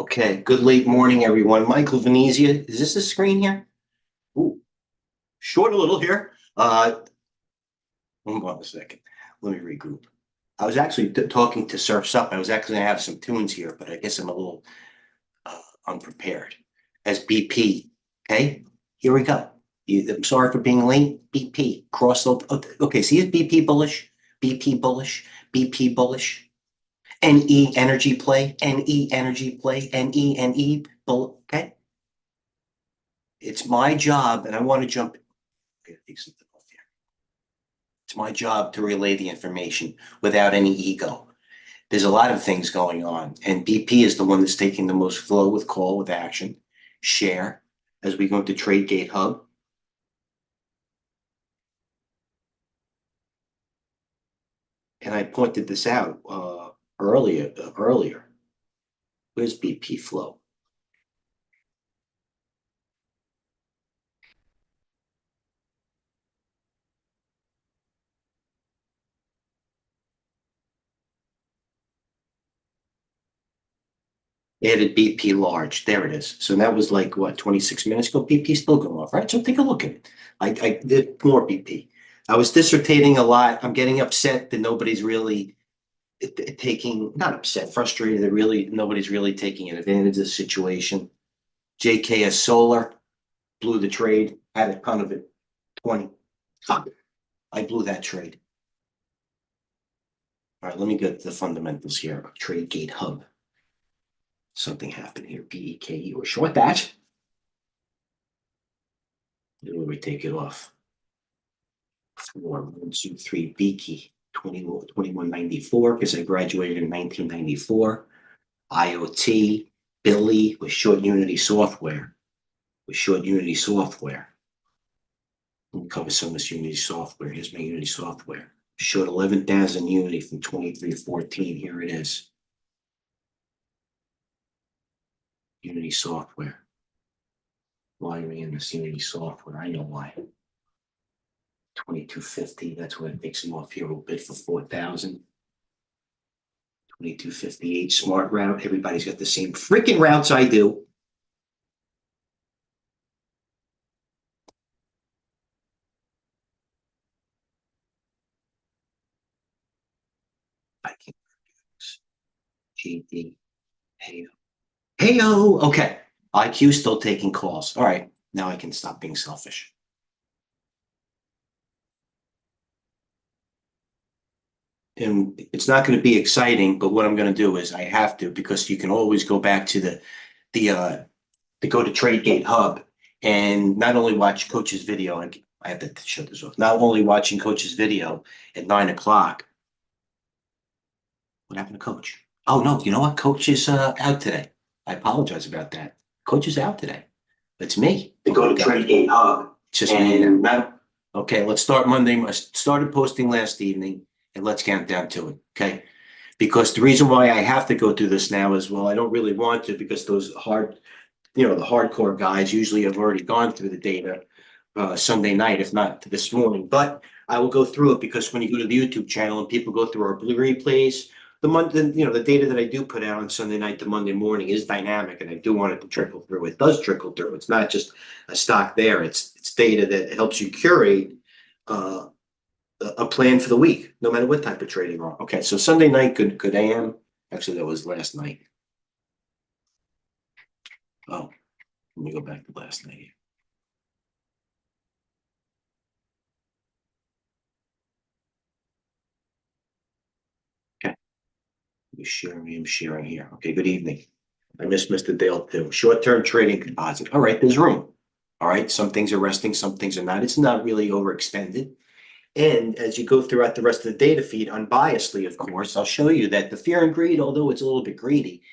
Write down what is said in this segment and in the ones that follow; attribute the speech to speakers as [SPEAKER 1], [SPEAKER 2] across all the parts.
[SPEAKER 1] Okay, good late morning, everyone. Michael Venezia, is this the screen here? Ooh, short a little here. Hold on a second. Let me regroup. I was actually talking to Surf's Up. I was actually gonna have some tunes here, but I guess I'm a little unprepared. As BP, okay? Here we go. I'm sorry for being late. BP, cross the, okay, see, is BP bullish? BP bullish? BP bullish? NE energy play, NE energy play, NE, okay? It's my job, and I want to jump. Okay, take something off here. It's my job to relay the information without any ego. There's a lot of things going on, and BP is the one that's taking the most flow with call with action, share, as we go to TradeGATEHub. And I pointed this out earlier. Where's BP flow? Added BP large. There it is. So that was like what, 26 minutes ago? BP still going off, right? So take a look at it. I did more BP. I was dissertating a lot. I'm getting upset that nobody's really taking, not upset, frustrated that really nobody's really taking advantage of the situation. JKS Solar blew the trade, had a ton of it. 20. Fuck. I blew that trade. All right, let me get the fundamentals here of TradeGATEHub. Something happened here. PEKE or short that. Then we take it off. 4, 1, 2, 3, B key 2194 because I graduated in 1994. IoT, Billy with short Unity software. Let me cover some of this Unity software. Here's my Unity software. Short 11,000 Unity from 2314. Here it is. Unity software. Why are we in this Unity software? I know why. 2250. That's what it takes them off here. We'll bid for 4,000. 2258 smart route. Everybody's got the same freaking routes I do. I can't. GD. Heyo. Okay. IQ still taking calls. All right. Now I can stop being selfish. And it's not going to be exciting, but what I'm going to do is I have to, because you can always go back to to go to TradeGATEHub and not only watch Coach's video. I have to shut this off. Not only watching Coach's video at 9 o'clock. What happened to Coach? Oh no, you know what? Coach is out today. I apologize about that. Coach is out today. It's me. To go to TradeGATEHub. It's just me. Okay, let's start Monday. I started posting last evening, and let's get down to it. Okay, because the reason why I have to go through this now is, well, I don't really want to, because those the hardcore guys usually have already gone through the data Sunday night, if not this morning. But I will go through it, because when you go to the YouTube channel and people go through our blue replays, the data that I do put out on Sunday night to Monday morning is dynamic, and I do want it to trickle through. It does trickle through. It's not just a stock there. It's data that helps you curate a plan for the week, no matter what type of trading are. Okay, so Sunday night, good AM. Actually, that was last night. Oh, let me go back to last night. Okay, I'm sharing here. Okay, good evening. I missed Mr. Dale too. Short-term trading composite. All right, there's room. All right, some things are resting, some things are not. It's not really overextended. And as you go throughout the rest of the data feed, unbiasedly, of course, I'll show you that the fear and greed, although it's a little bit greedy,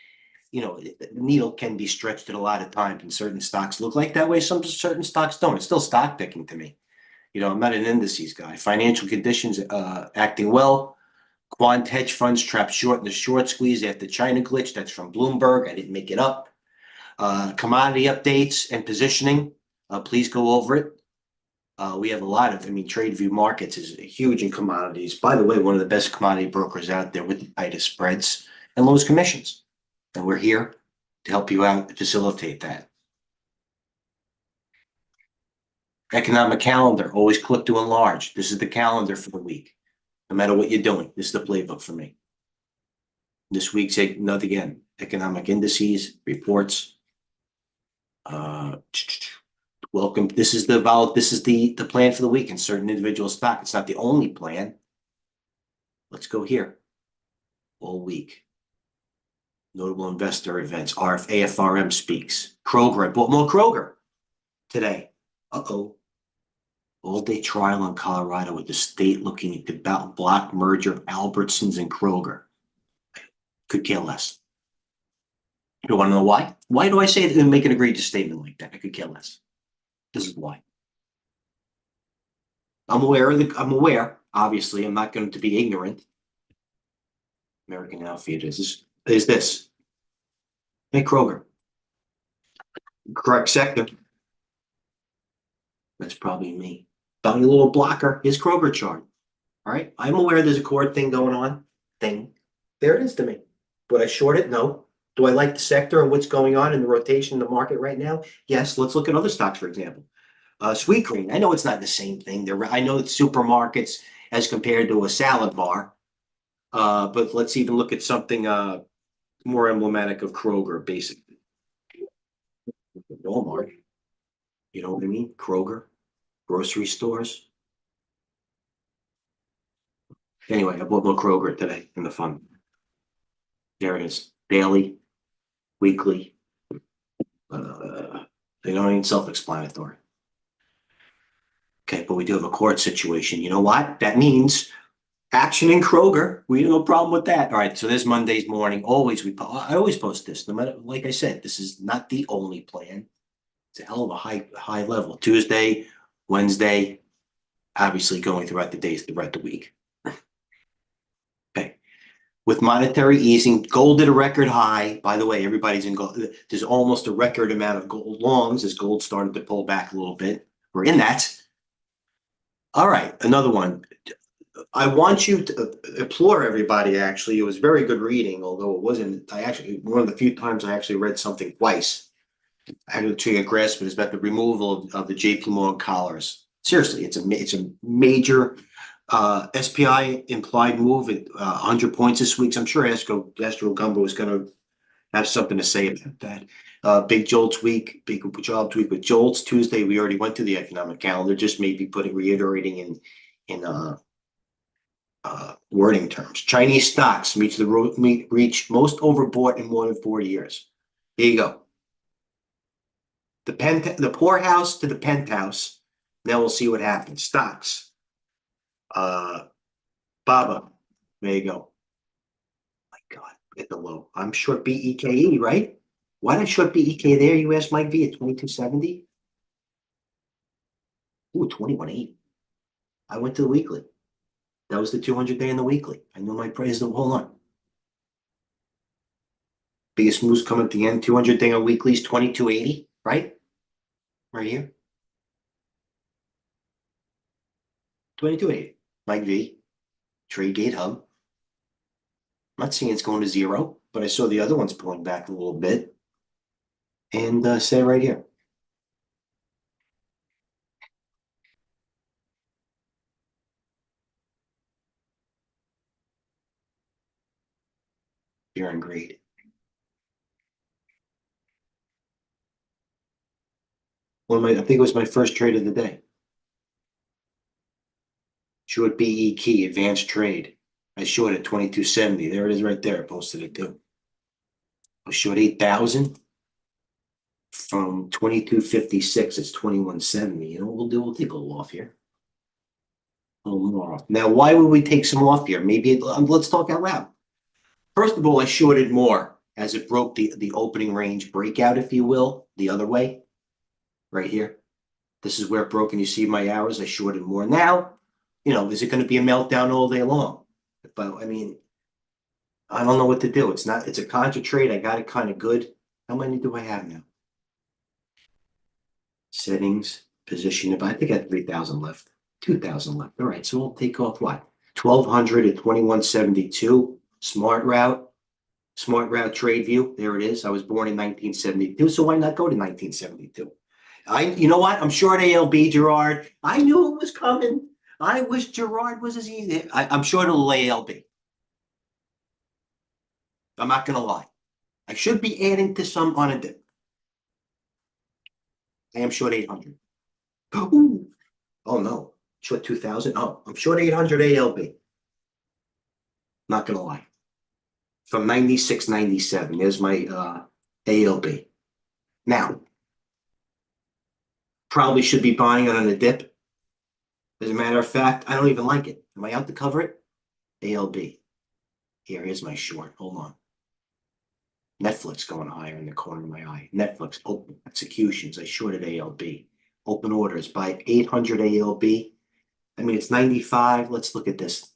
[SPEAKER 1] the needle can be stretched at a lot of times, and certain stocks look like that way. Some certain stocks don't. It's still stock picking to me. I'm not an indices guy. Financial conditions acting well. Quant hedge funds trapped short in the short squeeze after China glitch. That's from Bloomberg. I didn't make it up. Commodity updates and positioning. Please go over it. We have a lot of, Tradeview Markets is huge in commodities. By the way, one of the best commodity brokers out there with the tightest spreads and lowest commissions. And we're here. to help you out, facilitate that. Economic calendar, always click to enlarge. This is the calendar for the week. No matter what you're doing, this is the playbook for me. This week's another again, economic indices, reports. Welcome. This is the plan for the week in certain individual stock. It's not the only plan. Let's go here. All week. Notable investor events. AFRM speaks. Kroger. I bought more Kroger today. All-day trial in Colorado with the state looking at the block merger of Albertsons and Kroger. Could care less. You want to know why? Why do I say it and make an egregious statement like that? I could care less. This is why. I'm aware. Obviously, I'm not going to be ignorant. American Outfitters is this. Hey, Kroger. Correct sector. That's probably me. Found a little blocker. Here's Kroger chart. All right. I'm aware there's a core thing going on. There it is to me. Would I short it? No. Do I like the sector and what's going on in the rotation in the market right now? Yes. Let's look at other stocks, for example. Sweetgreen. I know it's not the same thing. I know it's supermarkets as compared to a salad bar. But let's even look at something more emblematic of Kroger, basically. Walmart. You know what I mean? Kroger. Grocery stores. Anyway, I bought more Kroger today in the fund. There it is. Daily, weekly. They don't even self-explanatory. Okay, but we do have a court situation. You know what? That means action in Kroger. We have no problem with that. All right, so this Monday's morning. I always post this. No matter, like I said, this is not the only plan. It's a hell of a high level. Tuesday, Wednesday, obviously going throughout the days, throughout the week. Okay. With monetary easing, gold at a record high. By the way, everybody's in gold. There's almost a record amount of gold longs as gold started to pull back a little bit. We're in that. All right, another one. I want you to implore everybody, actually. It was very good reading, although it wasn't. One of the few times I actually read something twice. I had to grasp it. It's about the removal of the JP Morgan collars. Seriously, it's a major SPI implied move at 100 points this week. So I'm sure Astro Gumbo is going to have something to say about that. Big Jolts week, big jobs week with Jolts. Tuesday, we already went through the economic calendar, just maybe reiterating in wording terms. Chinese stocks reach most overbought in more than 4 years. Here you go. The poorhouse to the penthouse. Now we'll see what happens. Stocks. Baba. There you go. My God, at the low. I'm short BEKE, right? Why did I short BEK there? You asked Mike V at 2270. Ooh, 21.80. I went to the weekly. That was the 200-day in the weekly. I knew my price. Hold on. Biggest moves coming at the end. 200-day on weeklies, 2280, right? Right here. 2280. Mike V. TradeGATEHub. I'm not seeing it's going to zero, but I saw the other ones pulling back a little bit. And say right here. Fear and greed. I think it was my first trade of the day. Short BEK, advanced trade. I short at 2270. There it is right there. I posted it too. I short 8,000 from 2256. It's 2170. You know what we'll do? We'll take a little off here. A little more off. Now, why would we take some off here? Maybe let's talk out loud. First of all, I shorted more as it broke the opening range breakout, if you will, the other way. Right here. This is where it broke, and you see my hours. I shorted more. Now, is it going to be a meltdown all day long? But I mean, I don't know what to do. It's a contra trade. I got it kind of good. How many do I have now? Settings, position. I think I have 3,000 left, 2,000 left. All right, so we'll take off what? 1,200 at 2172. Smart route. Smart Route Tradeview, there it is. I was born in 1972, so why not go to 1972? You know what? I'm short ALB, Gerard. I knew it was coming. I wish Gerard was as easy. I'm short a little ALB. I'm not gonna lie. I should be adding to some on a dip. I am short 800. Ooh. Oh no, short 2000. Oh, I'm short 800 ALB. Not gonna lie. From 96, 97. There's my ALB. Now, probably should be buying it on a dip. As a matter of fact, I don't even like it. Am I out to cover it? ALB. Here's my short. Hold on. Netflix going higher in the corner of my eye. Netflix open executions. I shorted ALB. Open orders by 800 ALB. I mean, it's 95. Let's look at this.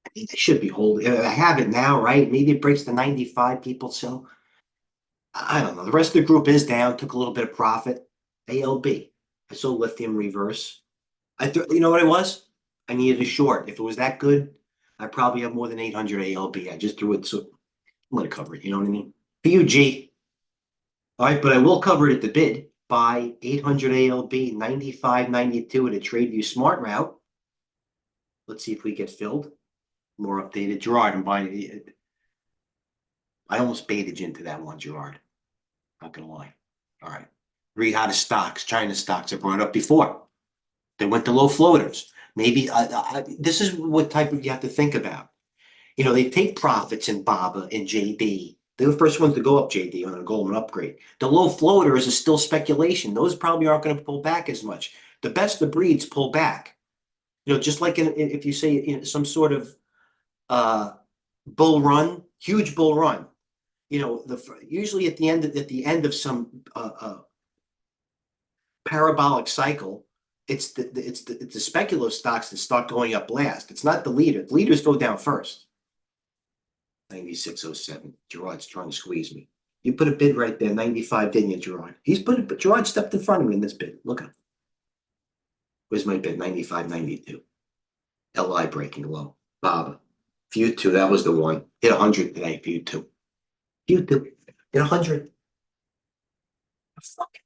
[SPEAKER 1] I think they should be holding. I have it now, right? Maybe it breaks the 95 people. So I don't know. The rest of the group is down. Took a little bit of profit. ALB. I sold lithium reverse. You know what it was? I needed a short. If it was that good, I probably have more than 800 ALB. I just threw it. So I'm going to cover it. You know what I mean? PUG. All right, but I will cover it at the bid. Buy 800 ALB, 95.92 at a TradeView Smart Route. Let's see if we get filled. More updated. Gerard, I'm buying it. I almost baited you into that one, Gerard. Not going to lie. All right. Read how the stocks, China stocks, I brought up before. They went to low floaters. Maybe this is what type of you have to think about. You know, they take profits in BABA and JD. They're the first ones to go up, JD, on a Goldman upgrade. The low floaters is still speculation. Those probably aren't going to pull back as much. The best of breeds pull back. You know, just like if you say some sort of bull run, huge bull run. You know, usually at the end of some parabolic cycle, it's the speculative stocks that start going up last. It's not the leader. The leaders go down first. 96.07. Gerard's trying to squeeze me. You put a bid right there, 95, didn't you, Gerard? But Gerard stepped in front of me in this bid. Look at him. Where's my bid? 95.92. LI breaking low. Baba. View 2, that was the one. Hit 100 today, View 2. View 2. Hit 100. Fuck.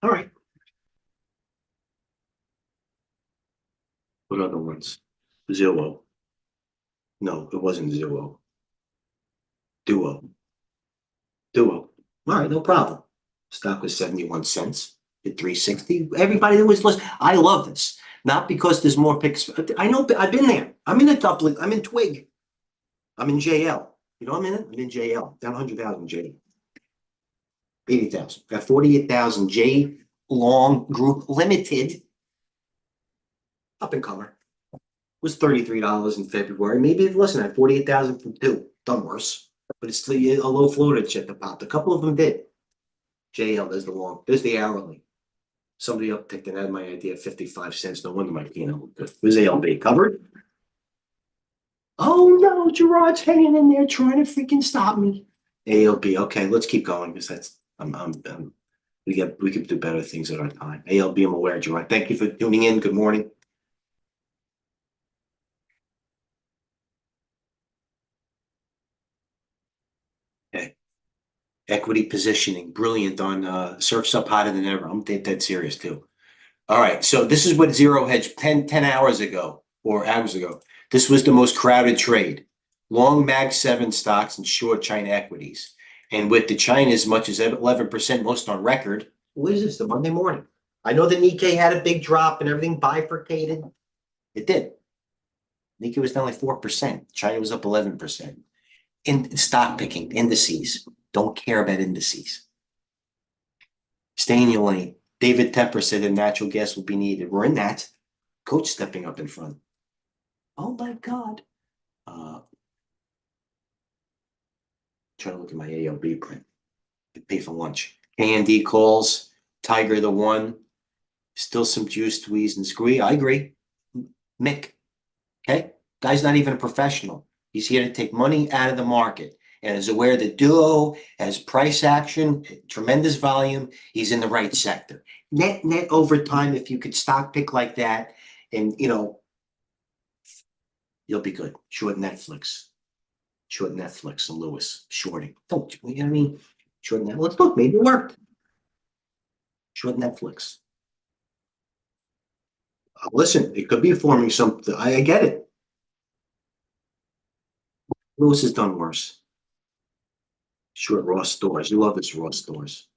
[SPEAKER 1] All right. What other ones? Zillow. No, it wasn't Zillow. Duo. All right, no problem. Stock was 71 cents. At 360. Everybody that was listening, I love this. Not because there's more picks. I know I've been there. I'm in a doubling. I'm in Twig. I'm in JL. You know I'm in it? I'm in JL. Down 100,000 J. 80,000. Got 48,000 J Long Group Limited. Up and comer. Was $33 in February. Maybe listen, I had 48,000 from 2. Done worse. But it's still a low floater chip that popped. A couple of them did. JL, there's the long. There's the hourly. Somebody upticked and had my idea 55 cents. No wonder my P&L was ALB covered. Oh no, Gerard's hanging in there trying to freaking stop me. ALB. Okay, let's keep going because that's we could do better things at our time. ALB, I'm aware, Gerard. Thank you for tuning in. Good morning. Okay. Equity positioning, brilliant on surf's up hotter than ever. I'm dead serious too. All right, so this is what Zero Hedge 10 hours ago or hours ago. This was the most crowded trade. Long Mag 7 stocks and short China equities. And with the China as much as 11% most on record. What is this, the Monday morning? I know the Nikkei had a big drop and everything bifurcated. It did. Nikkei was down like 4%. China was up 11%. In stock picking, indices. Don't care about indices. Stay in your lane. David Tepper said that natural gas will be needed. We're in that. Coach stepping up in front. Oh my God. Trying to look at my ALB print. Pay for lunch. KND calls. Tiger the one. Still some juice, squeeze, and squeeze. I agree. Mick. Okay? Guy's not even a professional. He's here to take money out of the market and is aware that Duo has price action, tremendous volume. He's in the right sector. Net over time, if you could stock pick like that and, You'll be good. Short Netflix. Short Netflix and Lewis. Shorting. Don't you know what I mean? Short Netflix. Let's look, maybe it worked. Short Netflix. Listen, it could be forming something. I get it. Lewis has done worse. Short raw stores. You love this raw stores.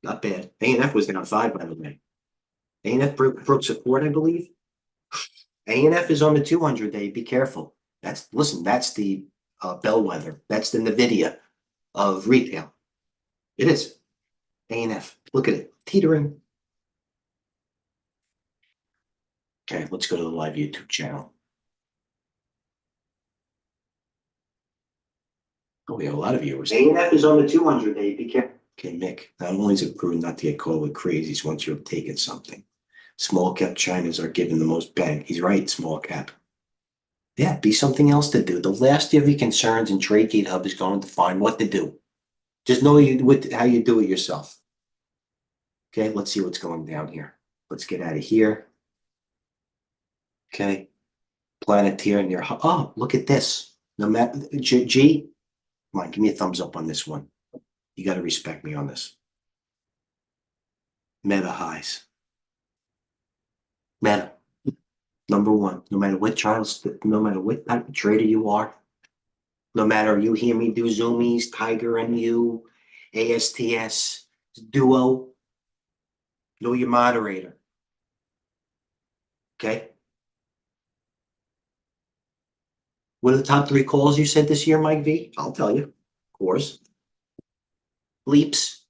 [SPEAKER 1] Not bad. A&F was down 5, by the way. A&F broke support, I believe. A&F is on the 200-day. Be careful. That's the bellwether. That's the NVIDIA of retail. It is. A&F. Look at it. Teetering. Okay, let's go to the live YouTube channel. Oh, we have a lot of viewers. A&F is on the 200-day. Be careful. Okay, Mick. Not only is it prudent not to get caught with crazies once you have taken something. Small cap Chinas are given the most bang. He's right, small cap. Yeah, be something else to do. The last of your concerns in TradeGATEHub is going to find what to do. Just know how you do it yourself. Okay, let's see what's going down here. Let's get out of here. Okay, Planeteer near. Oh, look at this. No matter G. Come on, give me a thumbs up on this one. You got to respect me on this. Meta highs. Meta. Number one. No matter what no matter what type of trader you are, no matter you hear me do zoomies, Tiger MU, ASTS, Duo, know your moderator. Okay. What are the top 3 calls you said this year, Mike V? I'll tell you. Of course. Leaps.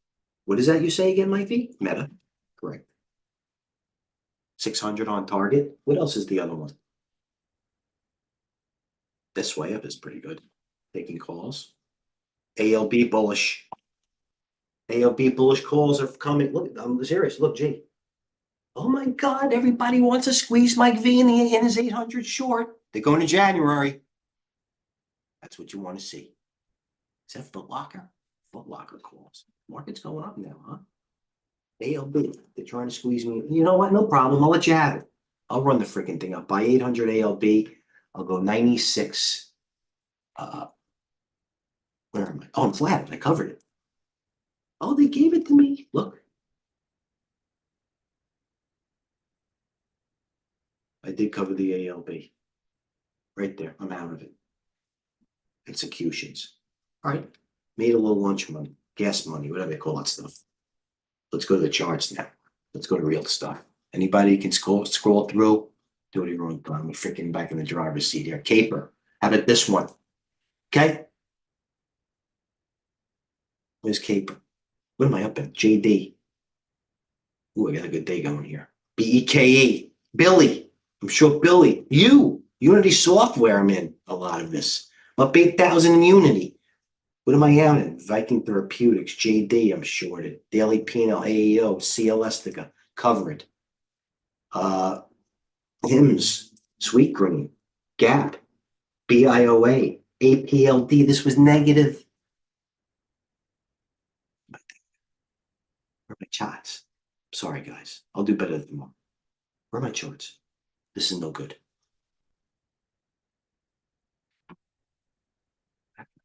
[SPEAKER 1] What is that you say again, Mike V? Meta. Correct. 600 on target. What else is the other one? This way up is pretty good. Taking calls. ALB bullish. ALB bullish calls are coming. Look, I'm serious. Look, G. Oh my God, everybody wants to squeeze Mike V in his 800 short. They're going to January. That's what you want to see. Is that Foot Locker? Foot Locker calls. Market's going up now, huh? ALB, they're trying to squeeze me. You know what? No problem. I'll let you have it. I'll run the freaking thing up. By 800 ALB, I'll go 96. Where am I? Oh, I'm flat. I covered it. Oh, they gave it to me. Look. I did cover the ALB. Right there. I'm out of it. Executions. All right. Made a little lunch money, gas money, whatever they call that stuff. Let's go to the charts now. Let's go to real stuff. Anybody can scroll through. Do what you want. I'm freaking back in the driver's seat here. Caper. How about this one? Okay. Where's Caper? What am I up in? JD. Ooh, I got a good day going here. BEKE. Billy. I'm sure Billy. Unity Software, I'm in a lot of this. Up 8,000 in Unity. What am I out in? Viking Therapeutics, JD, I'm shorted. Daily Penal, AEO, CLStica, covered. HIMS, Sweet Green, Gap, BIOA, APLD. This was negative. Where are my charts? Sorry, guys. I'll do better than more. Where are my charts? This is no good.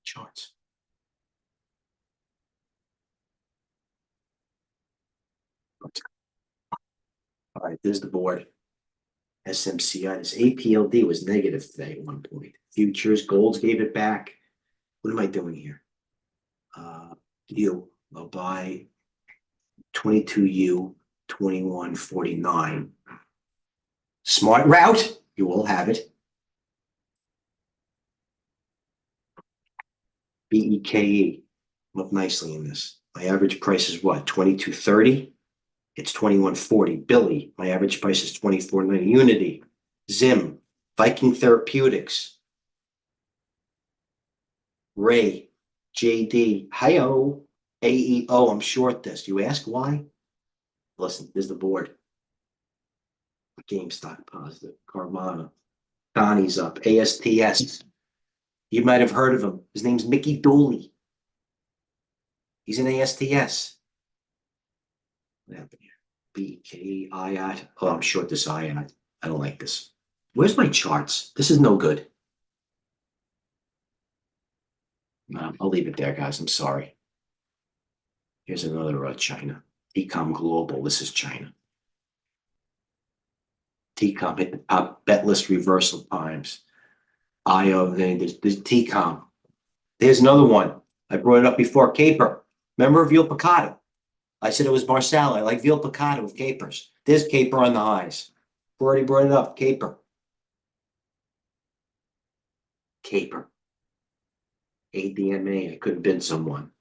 [SPEAKER 1] Charts. All right, there's the board. SMCI, this APLD was negative today at one point. Futures, golds gave it back. What am I doing here? I'll buy 22U, 2149. Smart route. You will have it. BEKE. Look nicely in this. My average price is what? 2230. It's 2140. Billy. My average price is 2490. Unity. Zim. Viking Therapeutics. Ray. JD. Hi-oh. AEO. I'm short this. You ask why? Listen, there's the board. GameStop positive. Carvana. Donnie's up. ASTS. You might have heard of him. His name's Mickey Dooley. He's in ASTS. What happened here? BKII. Oh, I'm short this ION. I don't like this. Where's my charts? This is no good. No, I'll leave it there, guys. I'm sorry. Here's another China. Ecom Global. This is China. TCOM hit the top bet list reversal times. IO, there's TCOM. There's another one. I brought it up before. Caper. Remember veal piccata? I said it was Marsala. I like veal piccata with capers. There's caper on the highs. Already brought it up. Caper. Caper. ADMA. I could have been someone.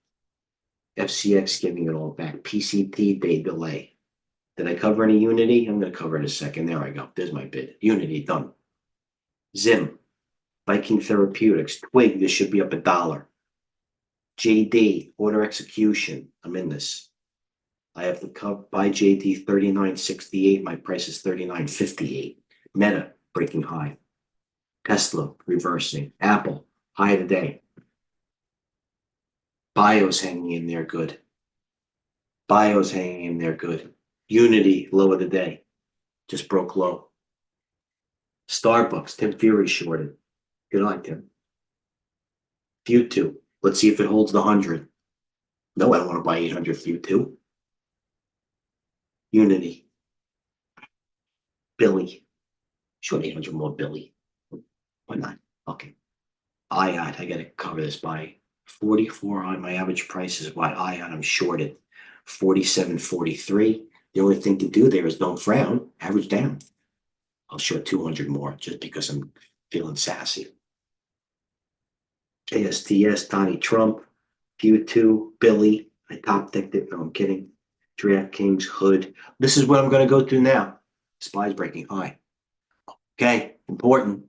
[SPEAKER 1] FCX giving it all back. PCT day delay. Did I cover any Unity? I'm going to cover it in a second. There I go. There's my bid. Unity done. Zim. Viking Therapeutics. Twig. This should be up $1. JD. Order execution. I'm in this. I have to buy JD 39.68. My price is 39.58. Meta breaking high. Tesla reversing. Apple high today. Bio's hanging in there good. Bio's hanging in there good. Unity low of the day. Just broke low. Starbucks. Tim Fury shorted. Good on Tim. Q2. Let's see if it holds the 100. No, I don't want to buy 800 Q2. Unity. Billy. Short 800 more Billy. Why not? Okay. IOT. I got to cover this by 44 on my average price is what IOT I'm shorted. 47.43. The only thing to do there is don't frown. Average down. I'll short 200 more just because I'm feeling sassy. KSTS, Donnie Trump, Q2, Billy. I top ticked it. No, I'm kidding. DraftKings, Hood. This is what I'm going to go through now. SPY's breaking high. Okay, important.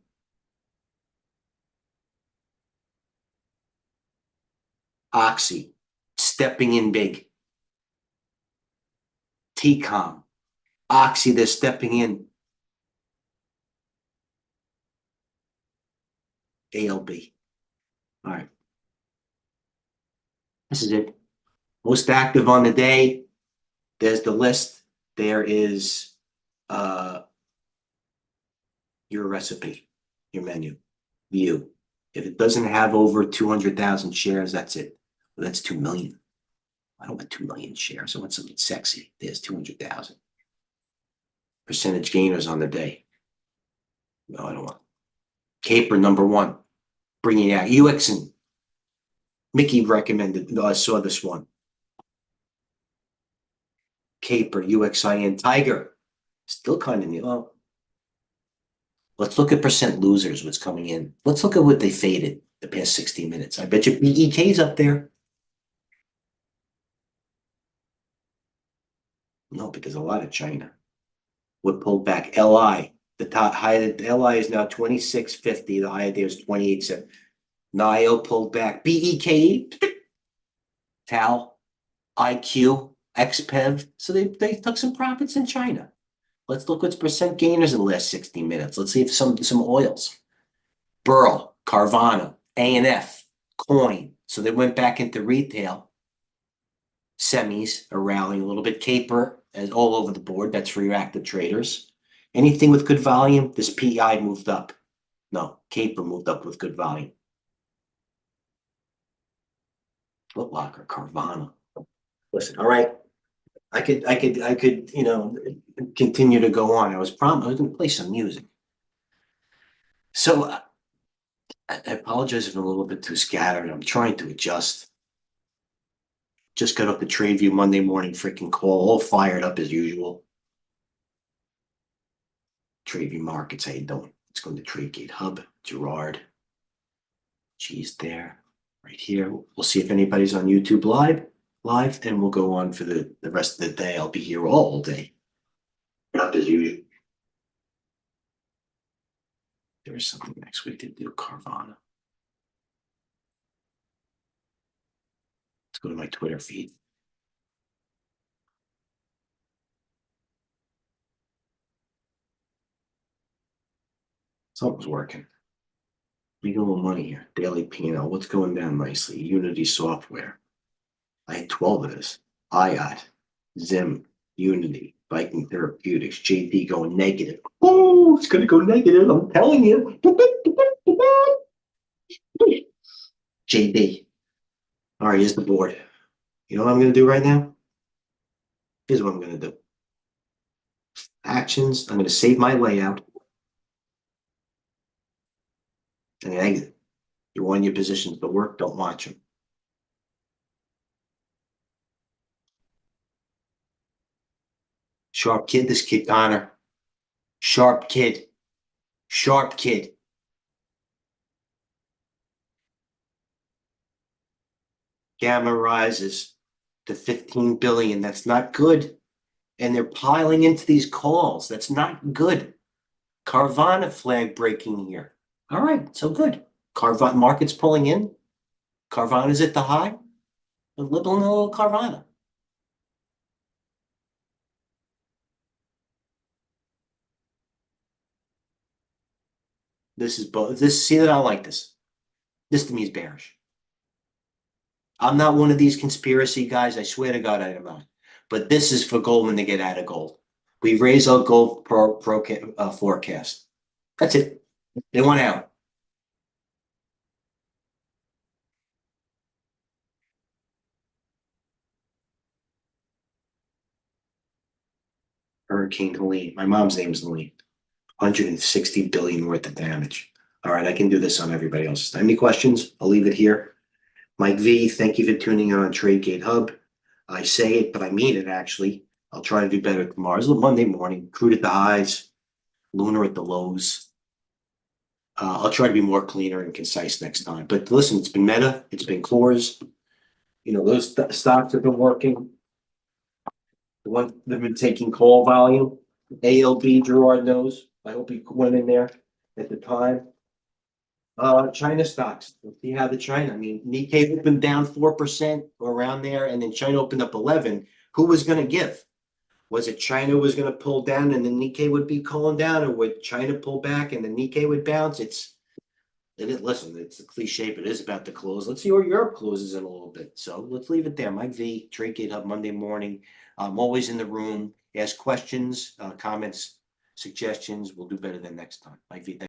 [SPEAKER 1] Oxy, stepping in big. TCOM, Oxy, they're stepping in. ALB. All right. This is it. Most active on the day. There's the list. There is your recipe, your menu, view. If it doesn't have over 200,000 shares, that's it. Well, that's 2 million. I don't want 2 million shares. I want something sexy. There's 200,000. Percentage gainers on the day. No, I don't want. Caper number 1. Bringing out UXN. Mickey recommended. No, I saw this one. Caper, UXIN, Tiger. Still kind of new. Oh. Let's look at percent losers, what's coming in. Let's look at what they faded the past 60 minutes. I bet you BEK's up there. No, because a lot of China. What pulled back? LI. The top high, the LI is now 26.50. The high there is 28.7. NIO pulled back. BEKE, TAL, IQ, XPEV. So they took some profits in China. Let's look what's percent gainers in the last 60 minutes. Let's see if some oils. Burl, Carvana, ANF, Coin. So they went back into retail. Semis are rallying a little bit. Caper as all over the board. That's for your active traders. Anything with good volume, this PI moved up. No, Caper moved up with good volume. Foot Locker, Carvana. Listen, all right. I could, continue to go on. I was going to play some music. So I apologize if I'm a little bit too scattered. I'm trying to adjust. Just got off the Tradeview Monday morning freaking call, all fired up as usual. Tradeview Markets, how you doing? Let's go to TradeGATEHub. Gerard. She's there. Right here. We'll see if anybody's on YouTube live, and we'll go on for the rest of the day. I'll be here all day. Up as usual. There is something next week to do. Carvana. Let's go to my Twitter feed. Something's working. We got a little money here. Daily P&L. What's going down nicely? Unity Software. I had 12 of this. IOT, Zim, Unity, Viking Therapeutics, JD going negative. Oh, it's gonna go negative, I'm telling you. JD. All right, here's the board. You know what I'm gonna do right now? Here's what I'm gonna do. Actions, I'm gonna save my layout. And exit. You want your positions to work, don't watch them. Sharp kid, this kid, Connor. Sharp kid. Sharp kid. Gamma rises to 15 billion. That's not good. And they're piling into these calls. That's not good. Carvana flag breaking here. All right, so good. Carvana market's pulling in. Carvana's at the high. A little Carvana. This is both. This, see that I like this. This to me is bearish. I'm not one of these conspiracy guys. I swear to God, I am not. But this is for Goldman to get out of gold. We raise our gold forecast. That's it. They want out. Hurricane Helene. My mom's name is Helene. 160 billion worth of damage. All right, I can do this on everybody else's. Any questions? I'll leave it here. Mike V, thank you for tuning in on TradeGATEHub. I say it, but I mean it actually. I'll try to do better tomorrow. It's a Monday morning. Crude at the highs, lunar at the lows. I'll try to be more cleaner and concise next time. But listen, it's been Meta, it's been Coors. You know, those stocks have been working. The ones that have been taking call volume. ALB, Gerard knows. I hope he went in there at the time. China stocks. Let's see how the China. I mean, Nikkei opened down 4% or around there, and then China opened up 11. Who was going to give? Was it China was going to pull down and the Nikkei would be calling down, or would China pull back and the Nikkei would bounce? Listen, it's a cliche, but it is about to close. Let's see where Europe closes in a little bit. So let's leave it there. Mike V, TradeGATEHub Monday morning. I'm always in the room. Ask questions, comments, suggestions. We'll do better than next time. Mike V.